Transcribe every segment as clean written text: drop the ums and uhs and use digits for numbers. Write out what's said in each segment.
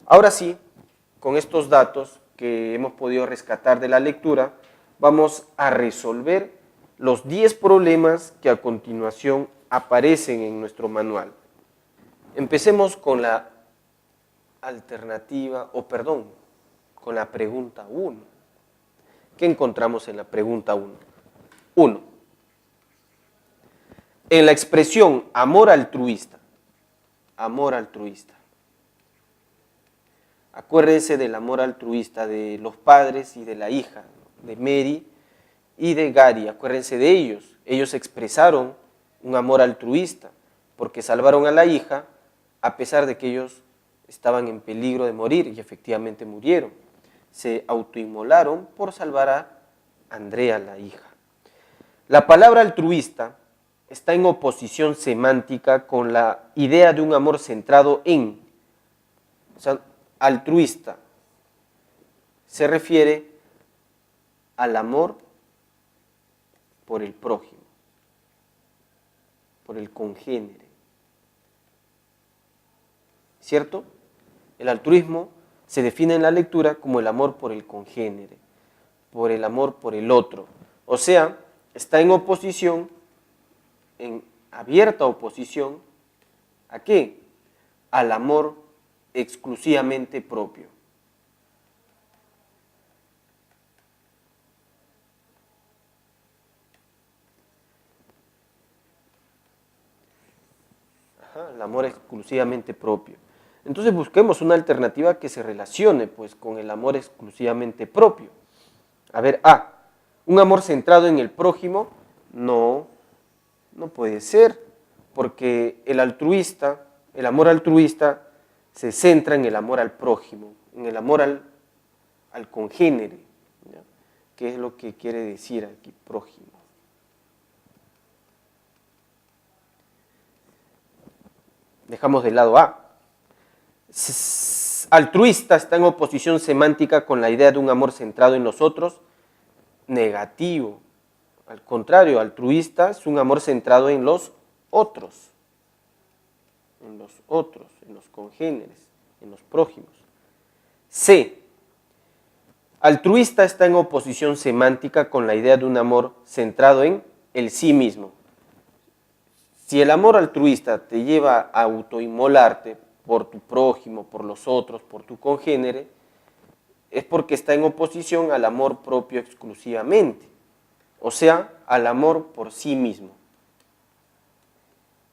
Ahora sí, con estos datos que hemos podido rescatar de la lectura, vamos a resolver los 10 problemas que a continuación aparecen en nuestro manual. Empecemos con la alternativa, con la pregunta 1. ¿Qué encontramos en la pregunta 1? 1. En la expresión amor altruista, acuérdense del amor altruista de los padres y de la hija, de Mary y de Gary, acuérdense de ellos. Ellos expresaron un amor altruista porque salvaron a la hija a pesar de que ellos estaban en peligro de morir y efectivamente murieron. Se autoinmolaron por salvar a Andrea, la hija. La palabra altruista está en oposición semántica con la idea de un amor centrado en, o sea, altruista se refiere al amor por el prójimo, por el congénere, ¿cierto? El altruismo se define en la lectura como el amor por el congénere, por el amor por el otro, o sea, está en oposición, en abierta oposición, ¿a qué? Al amor exclusivamente propio. El amor exclusivamente propio. Entonces busquemos una alternativa que se relacione pues con el amor exclusivamente propio. A ver, un amor centrado en el prójimo, no puede ser, porque el amor altruista se centra en el amor al prójimo, en el amor al congénere, ¿ya? ¿Qué es lo que quiere decir aquí prójimo? Dejamos de lado A. Altruista está en oposición semántica con la idea de un amor centrado en los otros, negativo. Al contrario, altruista es un amor centrado en los otros, en los congéneres, en los prójimos. C. Altruista está en oposición semántica con la idea de un amor centrado en el sí mismo. Si el amor altruista te lleva a autoinmolarte por tu prójimo, por los otros, por tu congénere, es porque está en oposición al amor propio exclusivamente, o sea, al amor por sí mismo.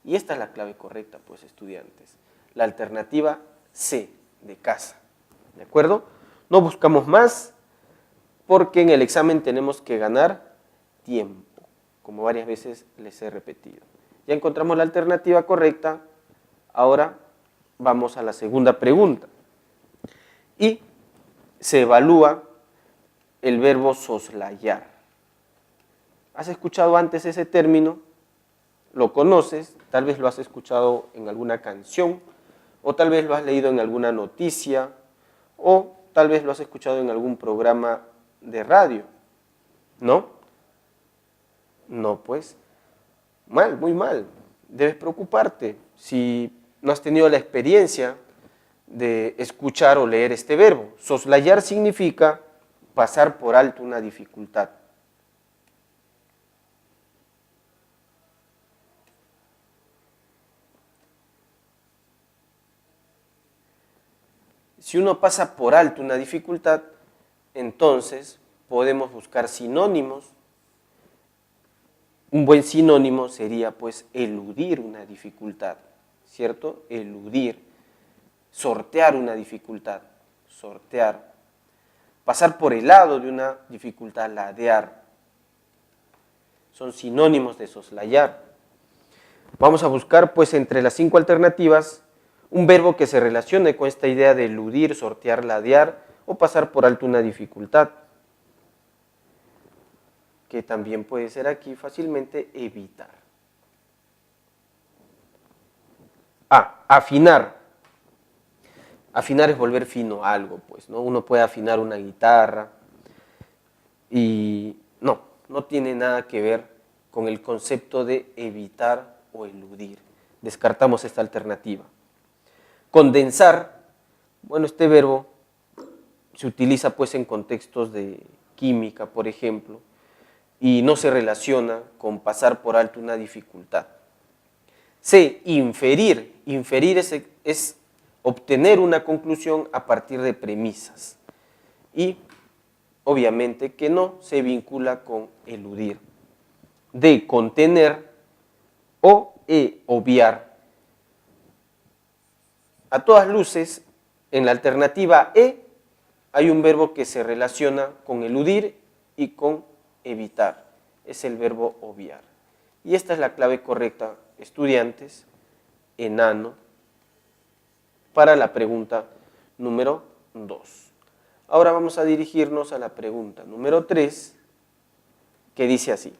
Y esta es la clave correcta, pues, estudiantes. La alternativa C, de casa. ¿De acuerdo? No buscamos más porque en el examen tenemos que ganar tiempo, como varias veces les he repetido. Ya encontramos la alternativa correcta, ahora vamos a la segunda pregunta. Y se evalúa el verbo soslayar. ¿Has escuchado antes ese término? ¿Lo conoces? Tal vez lo has escuchado en alguna canción, o tal vez lo has leído en alguna noticia, o tal vez lo has escuchado en algún programa de radio. ¿No? No, pues, mal, muy mal. Debes preocuparte si no has tenido la experiencia de escuchar o leer este verbo. Soslayar significa pasar por alto una dificultad. Si uno pasa por alto una dificultad, entonces podemos buscar sinónimos. Un buen sinónimo sería pues eludir una dificultad, ¿cierto? Eludir, sortear una dificultad, sortear. Pasar por el lado de una dificultad, ladear. Son sinónimos de soslayar. Vamos a buscar pues entre las 5 alternativas un verbo que se relacione con esta idea de eludir, sortear, ladear o pasar por alto una dificultad, que también puede ser aquí fácilmente evitar. Afinar. Afinar es volver fino a algo, pues, ¿no? Uno puede afinar una guitarra y no tiene nada que ver con el concepto de evitar o eludir. Descartamos esta alternativa. Condensar Bueno, este verbo se utiliza pues en contextos de química, por ejemplo, y no se relaciona con pasar por alto una dificultad. C, inferir. Inferir es obtener una conclusión a partir de premisas. Y obviamente que no se vincula con eludir. D, contener o obviar. A todas luces, en la alternativa E hay un verbo que se relaciona con eludir y con evitar. Es el verbo obviar. Y esta es la clave correcta, estudiantes, enano, para la pregunta número 2. Ahora vamos a dirigirnos a la pregunta número 3, que dice así.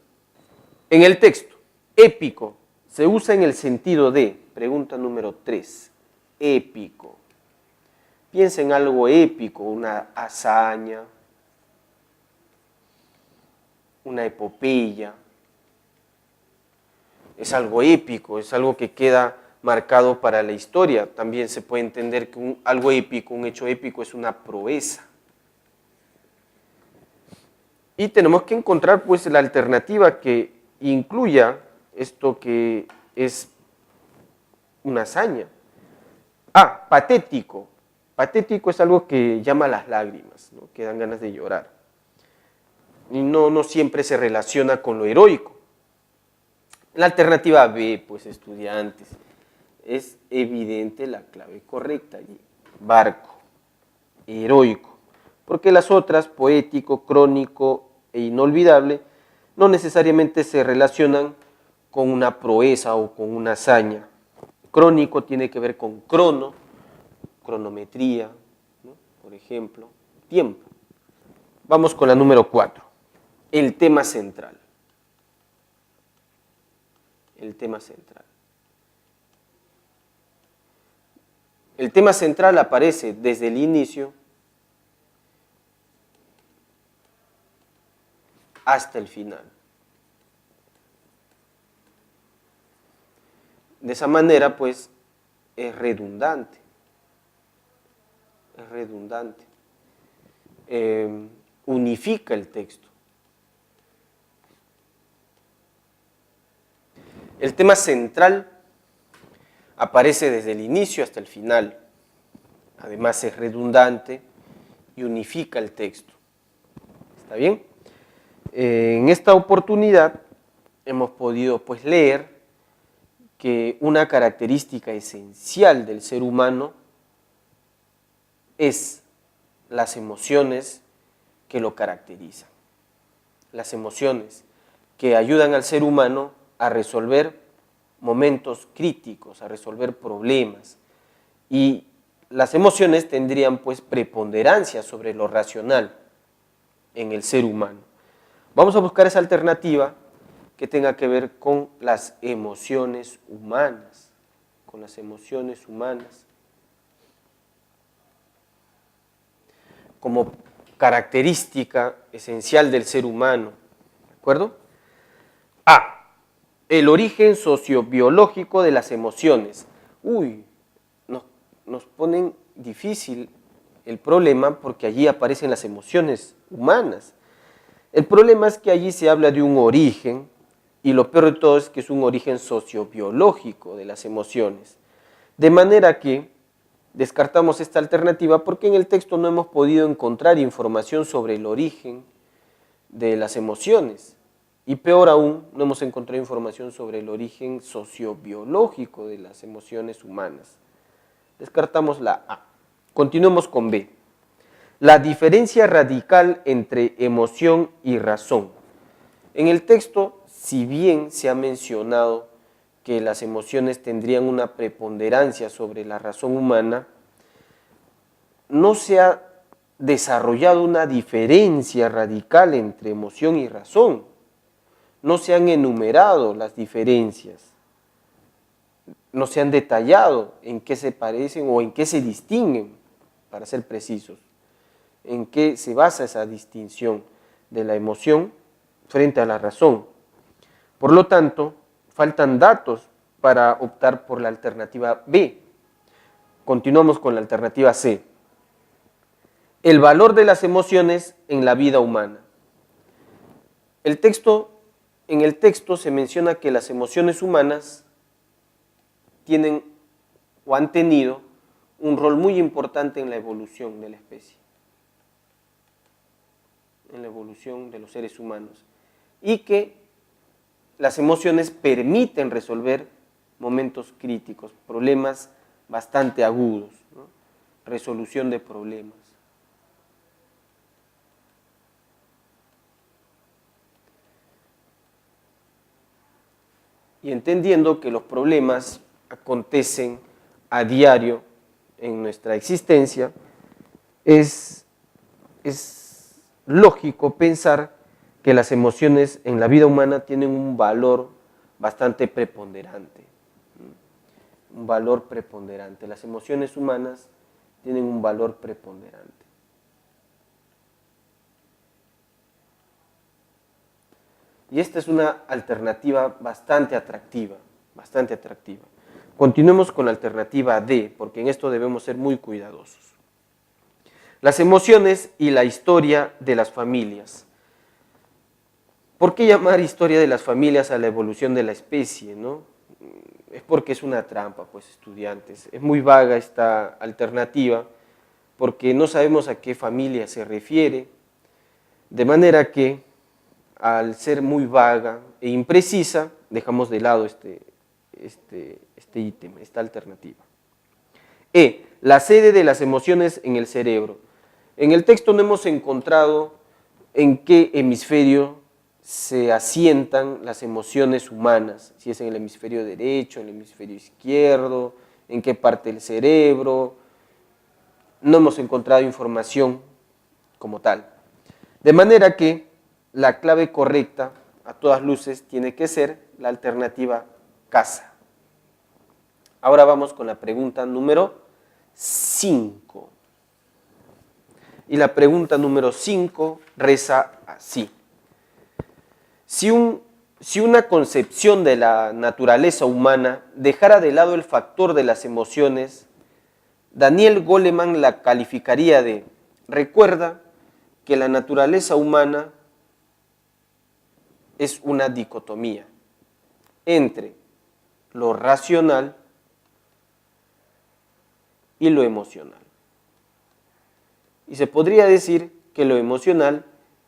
En el texto, épico se usa en el sentido de, pregunta número 3, épico. Piensa en algo épico, una hazaña, una epopeya. Es algo épico, es algo que queda marcado para la historia. También se puede entender que algo épico, un hecho épico es una proeza. Y tenemos que encontrar pues la alternativa que incluya esto que es una hazaña. Ah, patético. Patético es algo que llama a las lágrimas, ¿no? Que dan ganas de llorar. Y no siempre se relaciona con lo heroico. La alternativa B, pues estudiantes, es evidente la clave correcta allí. Barco, heroico. Porque las otras, poético, crónico e inolvidable, no necesariamente se relacionan con una proeza o con una hazaña. Crónico tiene que ver con cronometría, ¿no? Por ejemplo, tiempo. Vamos con la número 4, el tema central. El tema central. El tema central aparece desde el inicio hasta el final. De esa manera, pues, es redundante. Es redundante. Unifica el texto. El tema central aparece desde el inicio hasta el final. Además es redundante y unifica el texto. ¿Está bien? En esta oportunidad hemos podido pues leer que una característica esencial del ser humano es las emociones que lo caracterizan. Las emociones que ayudan al ser humano a resolver momentos críticos, a resolver problemas. Y las emociones tendrían pues preponderancia sobre lo racional en el ser humano. Vamos a buscar esa alternativa que tenga que ver con las emociones humanas, con las emociones humanas. Como característica esencial del ser humano, ¿de acuerdo? A, el origen sociobiológico de las emociones. Nos ponen difícil el problema porque allí aparecen las emociones humanas. El problema es que allí se habla de un origen y lo peor de todo es que es un origen sociobiológico de las emociones. De manera que descartamos esta alternativa porque en el texto no hemos podido encontrar información sobre el origen de las emociones. Y peor aún, no hemos encontrado información sobre el origen sociobiológico de las emociones humanas. Descartamos la A. Continuemos con B. La diferencia radical entre emoción y razón. En el texto, si bien se ha mencionado que las emociones tendrían una preponderancia sobre la razón humana, no se ha desarrollado una diferencia radical entre emoción y razón. No se han enumerado las diferencias, no se han detallado en qué se parecen o en qué se distinguen, para ser precisos, en qué se basa esa distinción de la emoción frente a la razón. Por lo tanto, faltan datos para optar por la alternativa B. Continuamos con la alternativa C. el valor de las emociones en la vida humana. En el texto se menciona que las emociones humanas tienen o han tenido un rol muy importante en la evolución de la especie, en la evolución de los seres humanos, y que las emociones permiten resolver momentos críticos, problemas bastante agudos, ¿no? Resolución de problemas. Y entendiendo que los problemas acontecen a diario en nuestra existencia, es lógico pensar que las emociones en la vida humana tienen un valor bastante preponderante. Un valor preponderante. Las emociones humanas tienen un valor preponderante. Y esta es una alternativa bastante atractiva, bastante atractiva. Continuemos con la alternativa D, porque en esto debemos ser muy cuidadosos. Las emociones y la historia de las familias. ¿Por qué llamar historia de las familias a la evolución de la especie, no? Es porque es una trampa, pues, estudiantes. Es muy vaga esta alternativa, porque no sabemos a qué familia se refiere, de manera que, al ser muy vaga e imprecisa, dejamos de lado este ítem, esta alternativa. E, la sede de las emociones en el cerebro. En el texto no hemos encontrado en qué hemisferio se asientan las emociones humanas, si es en el hemisferio derecho, en el hemisferio izquierdo, en qué parte del cerebro. No hemos encontrado información como tal. De manera que la clave correcta, a todas luces, tiene que ser la alternativa casa. Ahora vamos con la pregunta número 5. Y la pregunta número 5 reza así. Si una concepción de la naturaleza humana dejara de lado el factor de las emociones, Daniel Goleman la calificaría de: recuerda que la naturaleza humana es una dicotomía entre lo racional y lo emocional. Y se podría decir que lo emocional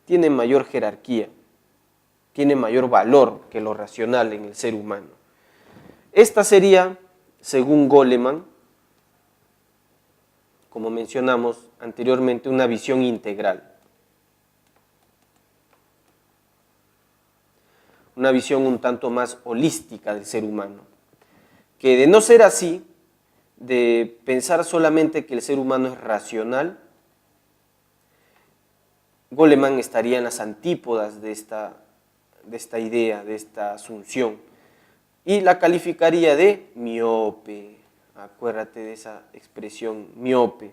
tiene mayor jerarquía, tiene mayor valor que lo racional en el ser humano. Esta sería, según Goleman, como mencionamos anteriormente, una visión integral. Una visión un tanto más holística del ser humano, que de no ser así, de pensar solamente que el ser humano es racional, Goleman estaría en las antípodas de esta idea, de esta asunción, y la calificaría de miope. Acuérdate de esa expresión, miope.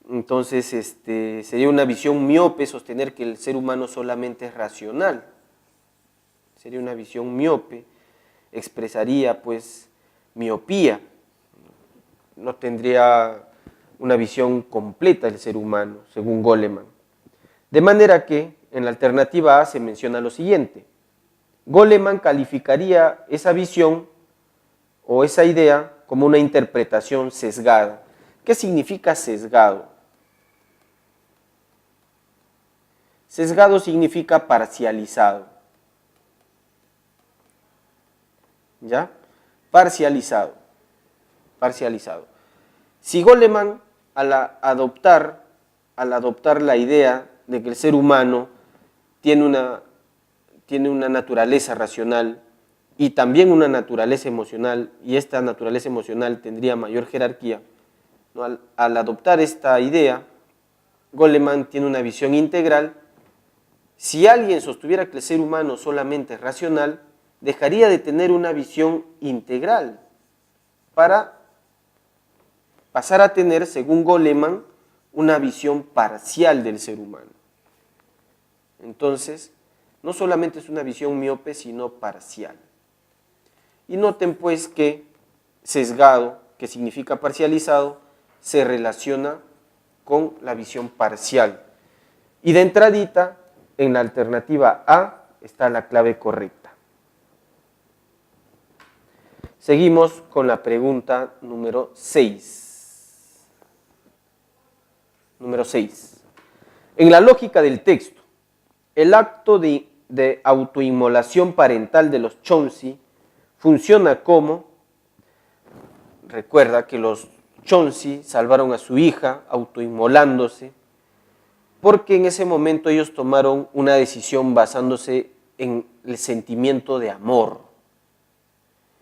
Entonces, sería una visión miope sostener que el ser humano solamente es racional. Sería una visión miope, expresaría pues miopía, no tendría una visión completa del ser humano, según Goleman. De manera que en la alternativa A se menciona lo siguiente: Goleman calificaría esa visión o esa idea como una interpretación sesgada. ¿Qué significa sesgado? Sesgado significa parcializado. ¿Ya? Parcializado. Si Goleman, al adoptar la idea de que el ser humano tiene una naturaleza racional y también una naturaleza emocional, y esta naturaleza emocional tendría mayor jerarquía, ¿no? Al adoptar esta idea, Goleman tiene una visión integral. Si alguien sostuviera que el ser humano solamente es racional, dejaría de tener una visión integral para pasar a tener, según Goleman, una visión parcial del ser humano. Entonces, no solamente es una visión miope, sino parcial. Y noten pues que sesgado, que significa parcializado, se relaciona con la visión parcial. Y de entradita, en la alternativa A está la clave correcta. Seguimos con la pregunta número 6. Número 6. En la lógica del texto, el acto de autoinmolación parental de los Chonsi funciona como, recuerda que los Chonsi salvaron a su hija autoinmolándose, porque en ese momento ellos tomaron una decisión basándose en el sentimiento de amor.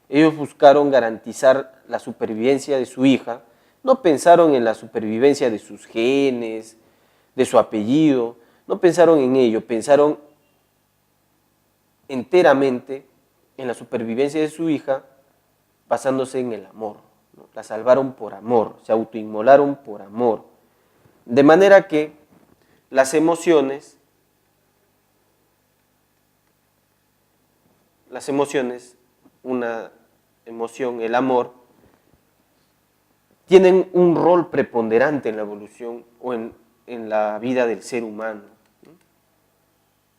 Ellos buscaron garantizar la supervivencia de su hija, no pensaron en la supervivencia de sus genes, de su apellido, no pensaron en ello, pensaron enteramente en la supervivencia de su hija basándose en el amor, ¿no? La salvaron por amor, se autoinmolaron por amor. De manera que las emociones, una emoción, el amor, tienen un rol preponderante en la evolución o en la vida del ser humano, ¿no?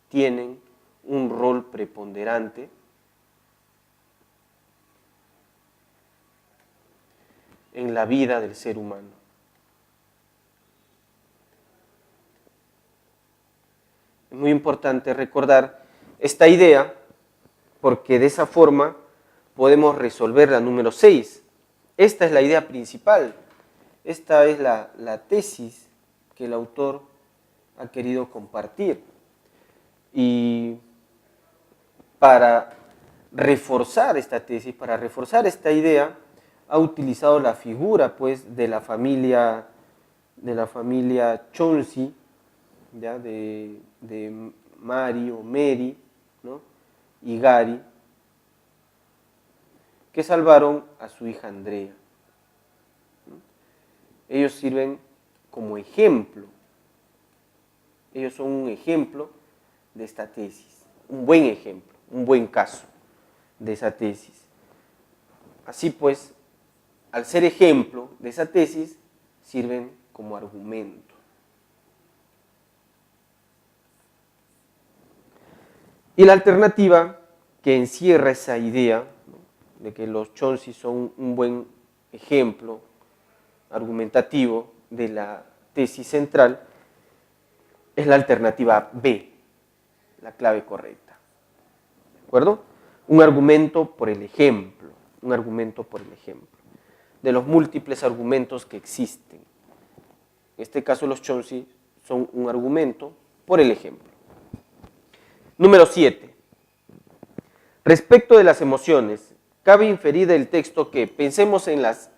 Tienen un rol preponderante en la vida del ser humano. Es muy importante recordar esta idea porque de esa forma podemos resolver la número 6. Esta es la idea principal, esta es la tesis que el autor ha querido compartir. Y para reforzar esta tesis, para reforzar esta idea, ha utilizado la figura pues, de la familia Chonsi, ¿ya? De Mari o Mary, ¿no? Y Gary, que salvaron a su hija Andrea, ¿no? Ellos sirven como ejemplo, ellos son un ejemplo de esta tesis, un buen ejemplo, un buen caso de esa tesis. Así pues, al ser ejemplo de esa tesis, sirven como argumento. Y la alternativa que encierra esa idea, ¿no? De que los Chonsi son un buen ejemplo argumentativo de la tesis central, es la alternativa B, la clave correcta. ¿De acuerdo? Un argumento por el ejemplo, un argumento por el ejemplo, de los múltiples argumentos que existen. En este caso los Chonsi son un argumento por el ejemplo. Número 7. Respecto de las emociones, cabe inferir del texto que pensemos en las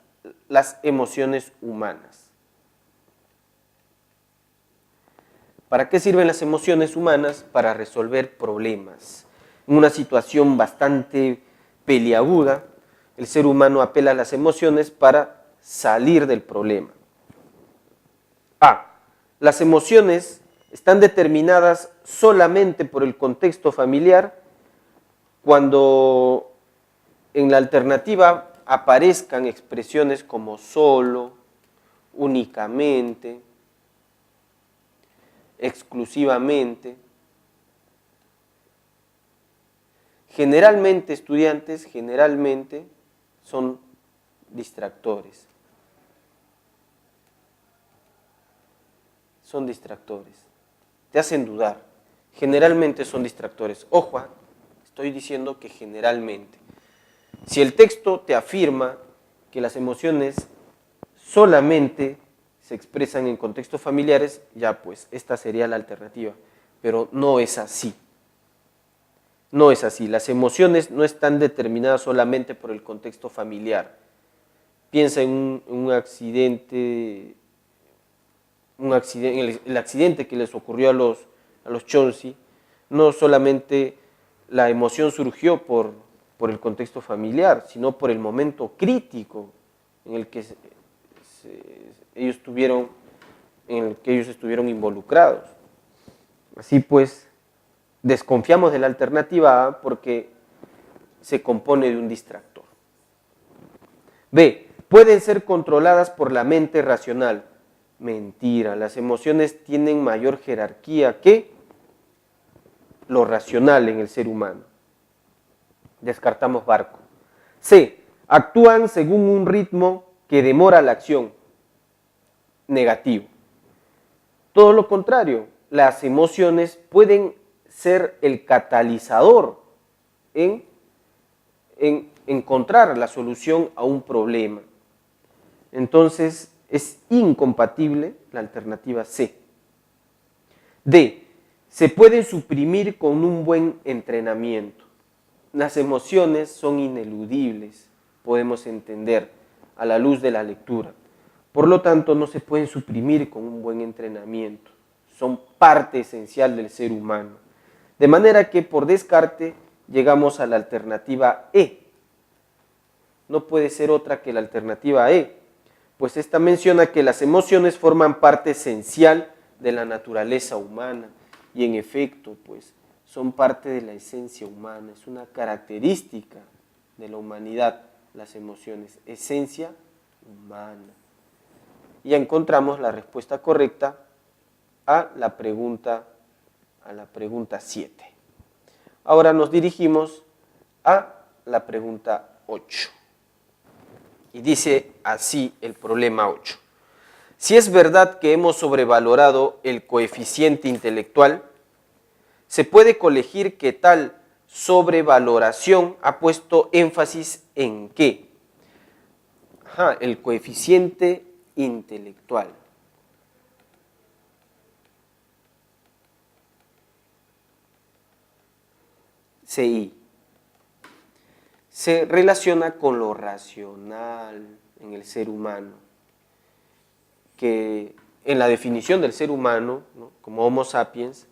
emociones humanas. ¿Para qué sirven las emociones humanas? Para resolver problemas. En una situación bastante peliaguda, el ser humano apela a las emociones para salir del problema. A. Las emociones están determinadas solamente por el contexto familiar cuando en la alternativa aparezcan expresiones como solo, únicamente, exclusivamente. Generalmente, estudiantes, generalmente son distractores. Son distractores. Te hacen dudar. Generalmente son distractores. Ojo, estoy diciendo que generalmente. Si el texto te afirma que las emociones solamente se expresan en contextos familiares, ya pues esta sería la alternativa. Pero no es así. No es así. Las emociones no están determinadas solamente por el contexto familiar. Piensa en un accidente, el accidente que les ocurrió a los Chonsi. No solamente la emoción surgió por el contexto familiar, sino por el momento crítico en el que ellos estuvieron involucrados. Así pues, desconfiamos de la alternativa A porque se compone de un distractor. B. Pueden ser controladas por la mente racional. Mentira, las emociones tienen mayor jerarquía que lo racional en el ser humano. Descartamos barco. C. Actúan según un ritmo que demora la acción. Negativo. Todo lo contrario, las emociones pueden ser el catalizador en encontrar la solución a un problema. Entonces, es incompatible la alternativa C. D. Se pueden suprimir con un buen entrenamiento. Las emociones son ineludibles, podemos entender, a la luz de la lectura. Por lo tanto, no se pueden suprimir con un buen entrenamiento. Son parte esencial del ser humano. De manera que, por descarte, llegamos a la alternativa E. No puede ser otra que la alternativa E, pues esta menciona que las emociones forman parte esencial de la naturaleza humana y en efecto, pues, son parte de la esencia humana, es una característica de la humanidad, las emociones, esencia humana. Y ya encontramos la respuesta correcta a la pregunta 7. Ahora nos dirigimos a la pregunta 8. Y dice así el problema 8. Si es verdad que hemos sobrevalorado el coeficiente intelectual, se puede colegir que tal sobrevaloración ha puesto énfasis en ¿qué? El coeficiente intelectual. CI. Se relaciona con lo racional en el ser humano, que en la definición del ser humano, ¿no?, como Homo sapiens,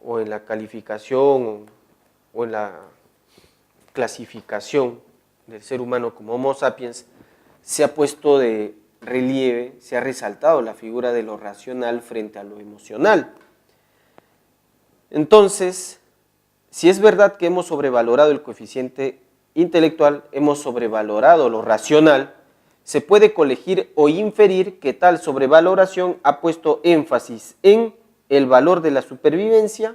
o en la calificación o en la clasificación del ser humano como Homo sapiens, se ha puesto de relieve, se ha resaltado la figura de lo racional frente a lo emocional. Entonces, si es verdad que hemos sobrevalorado el coeficiente intelectual, hemos sobrevalorado lo racional, se puede colegir o inferir que tal sobrevaloración ha puesto énfasis en el valor de la supervivencia,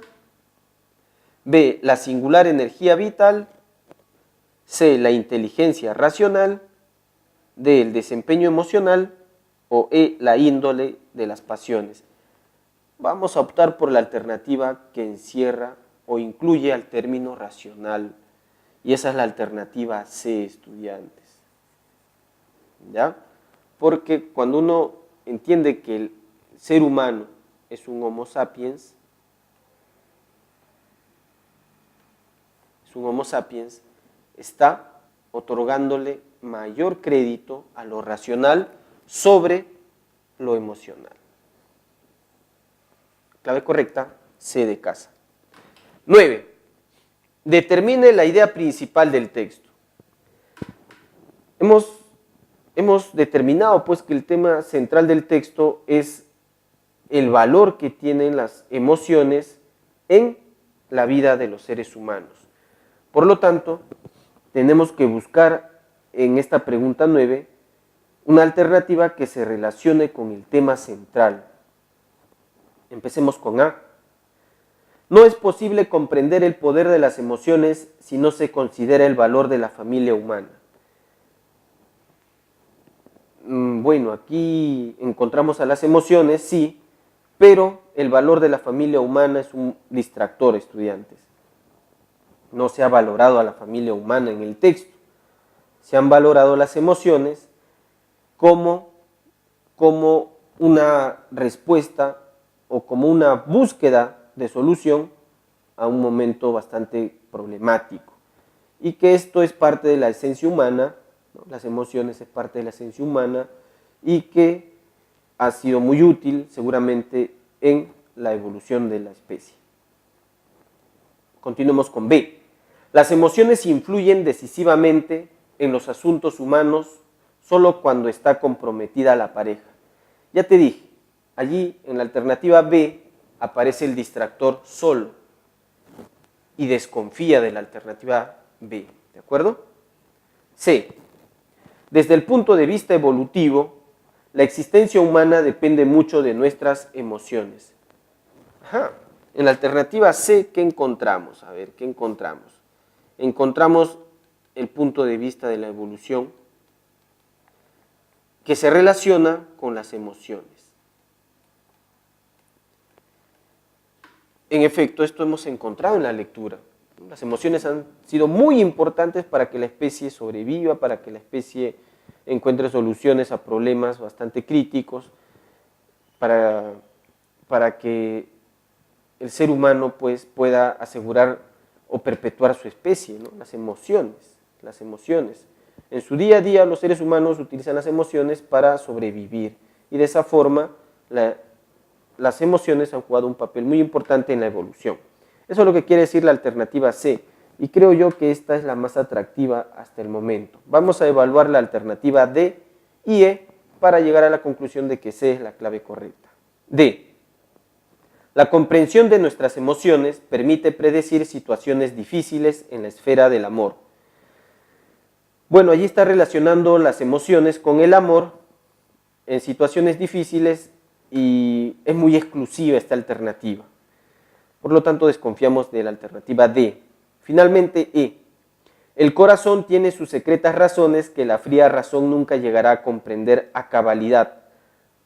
B, la singular energía vital, C, la inteligencia racional, D, el desempeño emocional o E, la índole de las pasiones. Vamos a optar por la alternativa que encierra o incluye al término racional, y esa es la alternativa C, estudiantes. ¿Ya? Porque cuando uno entiende que el ser humano es un Homo sapiens, está otorgándole mayor crédito a lo racional sobre lo emocional. Clave correcta, C de casa. 9. Determine la idea principal del texto. Hemos determinado pues que el tema central del texto es el valor que tienen las emociones en la vida de los seres humanos. Por lo tanto, tenemos que buscar en esta pregunta 9 una alternativa que se relacione con el tema central. Empecemos con A. No es posible comprender el poder de las emociones si no se considera el valor de la familia humana. Bueno, aquí encontramos a las emociones, sí, pero el valor de la familia humana es un distractor, estudiantes. No se ha valorado a la familia humana en el texto. Se han valorado las emociones como una respuesta o como una búsqueda de solución a un momento bastante problemático. Y que esto es parte de la esencia humana, ¿no? Las emociones es parte de la esencia humana y que ha sido muy útil seguramente en la evolución de la especie. Continuemos con B. Las emociones influyen decisivamente en los asuntos humanos solo cuando está comprometida la pareja. Ya te dije, allí en la alternativa B aparece el distractor solo y desconfía de la alternativa B, ¿de acuerdo? C. Desde el punto de vista evolutivo, La existencia humana depende mucho de nuestras emociones. Ajá. En la alternativa C, ¿qué encontramos? A ver, ¿qué encontramos? Encontramos el punto de vista de la evolución que se relaciona con las emociones. En efecto, esto hemos encontrado en la lectura. Las emociones han sido muy importantes para que la especie sobreviva, para que la especie encuentre soluciones a problemas bastante críticos, para que el ser humano pues, pueda asegurar o perpetuar su especie, ¿no? Las emociones. En su día a día los seres humanos utilizan las emociones para sobrevivir y de esa forma las emociones han jugado un papel muy importante en la evolución. Eso es lo que quiere decir la alternativa C y creo yo que esta es la más atractiva hasta el momento. Vamos a evaluar la alternativa D y E para llegar a la conclusión de que C es la clave correcta. D. La comprensión de nuestras emociones permite predecir situaciones difíciles en la esfera del amor. Bueno, allí está relacionando las emociones con el amor en situaciones difíciles y es muy exclusiva esta alternativa. Por lo tanto, desconfiamos de la alternativa D. Finalmente, E. El corazón tiene sus secretas razones que la fría razón nunca llegará a comprender a cabalidad,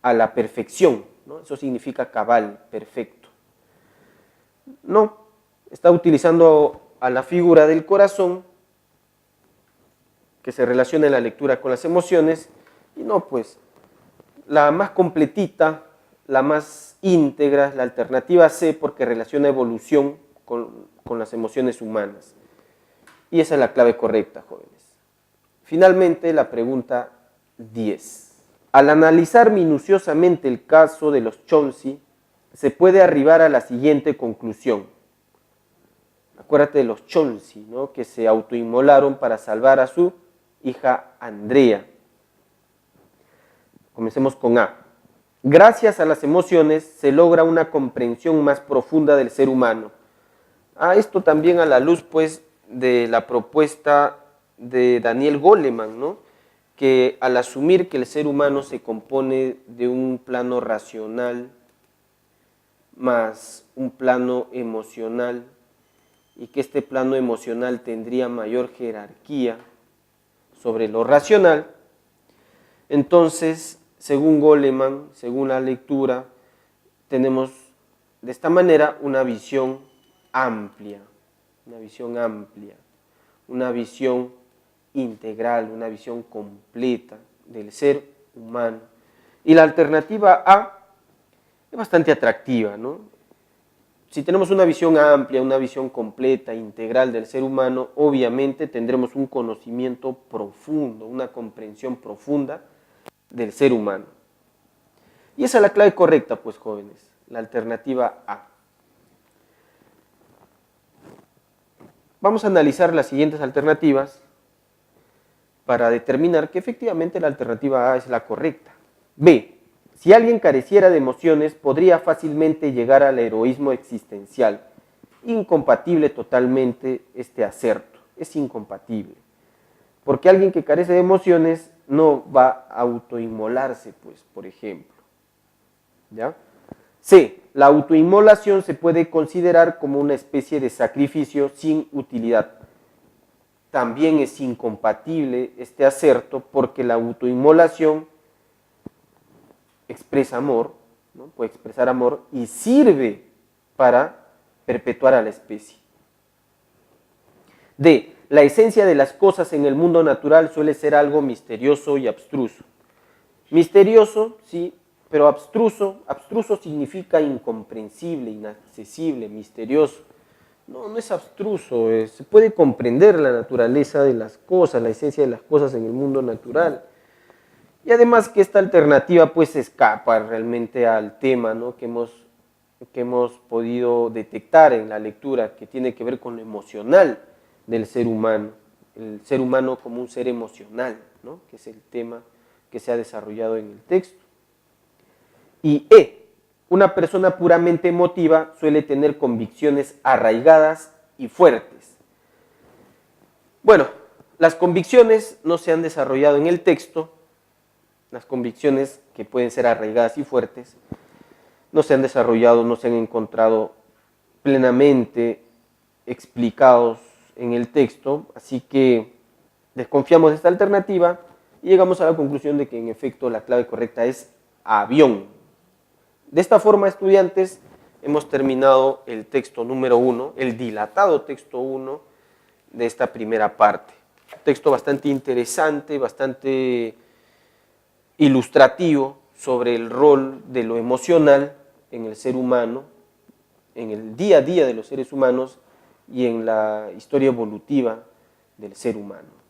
a la perfección, ¿no? Eso significa cabal, perfecto. No, está utilizando a la figura del corazón que se relaciona en la lectura con las emociones y no, pues, la más completita, la más íntegra es la alternativa C porque relaciona evolución con las emociones humanas. Y esa es la clave correcta, jóvenes. Finalmente, la pregunta 10. Al analizar minuciosamente el caso de los Chomsky, se puede arribar a la siguiente conclusión. Acuérdate de los Chomsky, ¿no? Que se autoinmolaron para salvar a su hija Andrea. Comencemos con A. Gracias a las emociones se logra una comprensión más profunda del ser humano. Esto también a la luz, pues, de la propuesta de Daniel Goleman, ¿no? Que al asumir que el ser humano se compone de un plano racional más un plano emocional y que este plano emocional tendría mayor jerarquía sobre lo racional, entonces, según Goleman, según la lectura, tenemos de esta manera una visión amplia, una visión integral, una visión completa del ser humano. Y la alternativa A es bastante atractiva, ¿no? Si tenemos una visión amplia, una visión completa, integral del ser humano, obviamente tendremos un conocimiento profundo, una comprensión profunda del ser humano. Y esa es la clave correcta, pues, jóvenes, la alternativa A. Vamos a analizar las siguientes alternativas para determinar que efectivamente la alternativa A es la correcta. B. Si alguien careciera de emociones, podría fácilmente llegar al heroísmo existencial. Incompatible totalmente este acerto, es incompatible. Porque alguien que carece de emociones no va a autoinmolarse, pues, por ejemplo. ¿Ya? C. La autoinmolación se puede considerar como una especie de sacrificio sin utilidad. También es incompatible este acerto porque la autoinmolación expresa amor, ¿no? Puede expresar amor y sirve para perpetuar a la especie. D. La esencia de las cosas en el mundo natural suele ser algo misterioso y abstruso. Misterioso, sí, pero abstruso significa incomprensible, inaccesible, misterioso. No es abstruso, se puede comprender la naturaleza de las cosas, la esencia de las cosas en el mundo natural. Y además que esta alternativa pues escapa realmente al tema, ¿no? que hemos podido detectar en la lectura, que tiene que ver con lo emocional del ser humano, el ser humano como un ser emocional, ¿no? Que es el tema que se ha desarrollado en el texto. Y E, una persona puramente emotiva suele tener convicciones arraigadas y fuertes. Bueno, las convicciones no se han desarrollado en el texto, las convicciones que pueden ser arraigadas y fuertes, no se han desarrollado, no se han encontrado plenamente explicados en el texto, así que desconfiamos de esta alternativa y llegamos a la conclusión de que en efecto la clave correcta es avión. De esta forma, estudiantes, hemos terminado el texto número 1, el dilatado texto 1 de esta primera parte. Un texto bastante interesante, bastante ilustrativo sobre el rol de lo emocional en el ser humano, en el día a día de los seres humanos y en la historia evolutiva del ser humano.